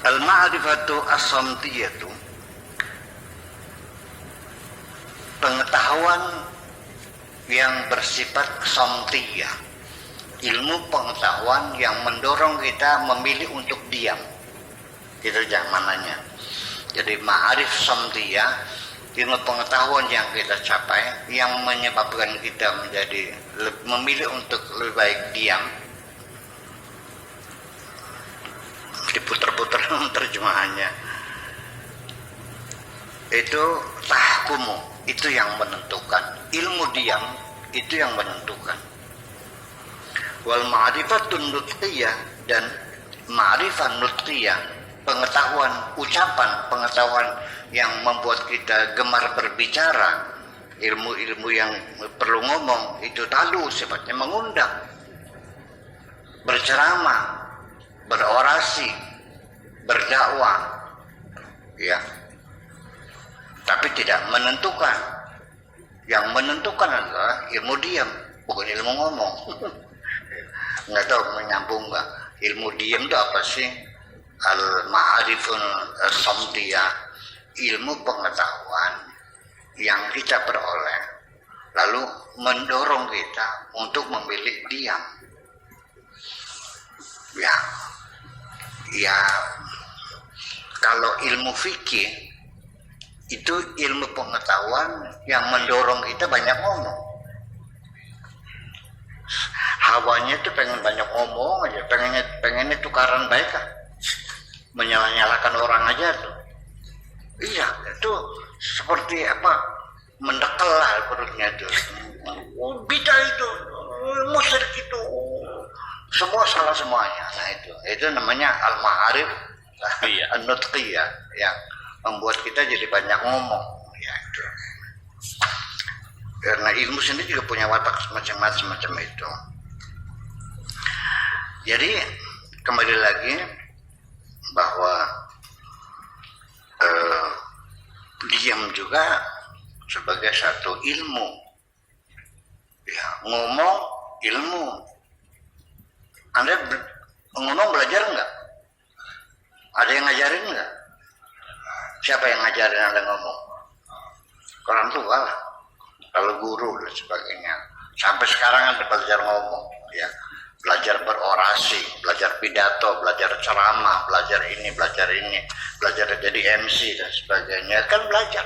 Al-ma'rifatu as-samtiyatu, pengetahuan yang bersifat samtiyah, ilmu pengetahuan yang mendorong kita memilih untuk diam. Itu zamannya. Jadi ma'arif samtiyah, ilmu pengetahuan yang kita capai yang menyebabkan kita menjadi memilih untuk lebih baik diam. Diputar-putar terjemahannya. Itu tahkumu, itu yang menentukan. Ilmu diam itu yang menentukan. Wal ma'rifatun nutqiyah, dan ma'rifat nutqiyah, pengetahuan ucapan, pengetahuan yang membuat kita gemar berbicara, ilmu-ilmu yang perlu ngomong, itu talu sifatnya mengundang, berceramah, berorasi, berdakwah, ya, tapi tidak menentukan. Yang menentukan adalah ilmu diam, bukan ilmu ngomong. Nggak tahu menyambung nggak? Ilmu diam itu apa sih? Al-ma'arifun samtiyah, ilmu pengetahuan yang kita peroleh, lalu mendorong kita untuk memilih diam. Ya, kalau ilmu fikih itu ilmu pengetahuan yang mendorong kita banyak ngomong. Hawanya itu pengen banyak ngomong aja, pengennya tukaran baik kan, menyalahkan orang aja tuh. Iya, itu seperti apa, mendekel lah perutnya tuh. Bidah itu, musyrik itu, semua salah semuanya. Nah itu namanya al-ma'arif an-nutqiyah, yang membuat kita jadi banyak ngomong. Ya itu. Karena ilmu sendiri juga punya watak semacam itu. Jadi kembali lagi bahwa diam juga sebagai satu ilmu. Ya, ngomong ilmu. Anda ngomong belajar enggak? Ada yang ngajarin enggak? Siapa yang ngajarin Anda ngomong? Orang tua lah. Kalau guru dan sebagainya. Sampai sekarang Anda belajar ngomong, ya. Belajar berorasi, belajar pidato, belajar ceramah, belajar ini, belajar jadi MC dan sebagainya. Kan belajar.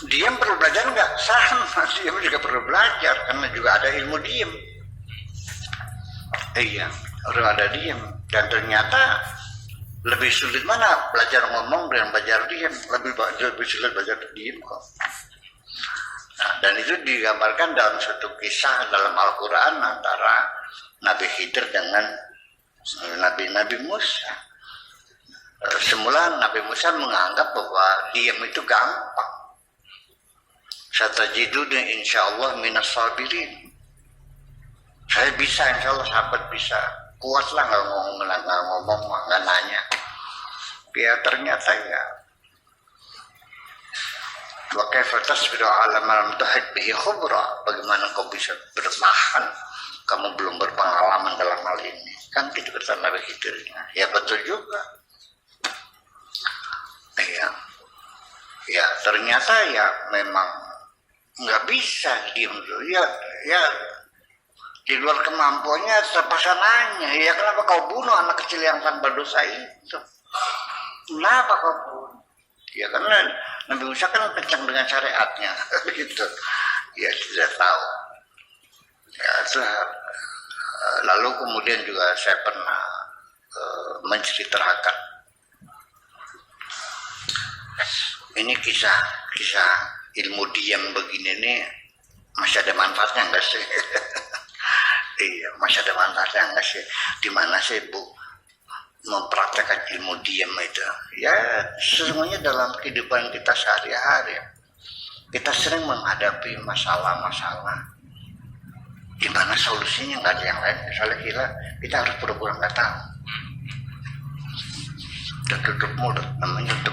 Diam perlu belajar enggak? Sama, diam juga perlu belajar, karena juga ada ilmu diam. Iya, harus ada diam. Dan ternyata lebih sulit mana belajar ngomong dan belajar diam? Lebih sulit belajar diam kok. Nah, dan itu digambarkan dalam suatu kisah dalam Al-Quran antara Nabi Khidir dengan Nabi Musa. Semula Nabi Musa menganggap bahwa diam itu gampang. Satajiduni insyaallah minas sabirin. Saya bisa, insya Allah sahabat bisa. Kuat lah nggak ngomong, nggak nanya. Ya ternyata ya. Wa kaifa tasbiru ala ma lam tuhit bihi khubra? Bagaimana kau bisa bertahan? Kamu belum berpengalaman dalam hal ini. Kan gitu kata Nabi Khidir. Ya betul juga. Ya ternyata ya memang nggak bisa diem dulu. Ya di luar kemampuannya terpaksa nanya, ya kenapa kau bunuh anak kecil yang tanpa dosa itu? Kenapa kau bunuh? Ya karena Nabi Musa kan kencang dengan syariatnya, gitu. Ya tidak tahu. Ya, lalu kemudian juga saya pernah menceritakan ini kisah ilmu diam begini nih, masih ada manfaatnya enggak sih? Iya, masih ada manfaatnya enggak sih? Di mana sih Bu mempraktekkan ilmu diam itu? Ya, semuanya dalam kehidupan kita sehari-hari. Kita sering menghadapi masalah-masalah. Di mana solusinya nggak ada yang lain. Misalnya kita harus pura-pura nggak tahu. Udah tutup mulut, namanya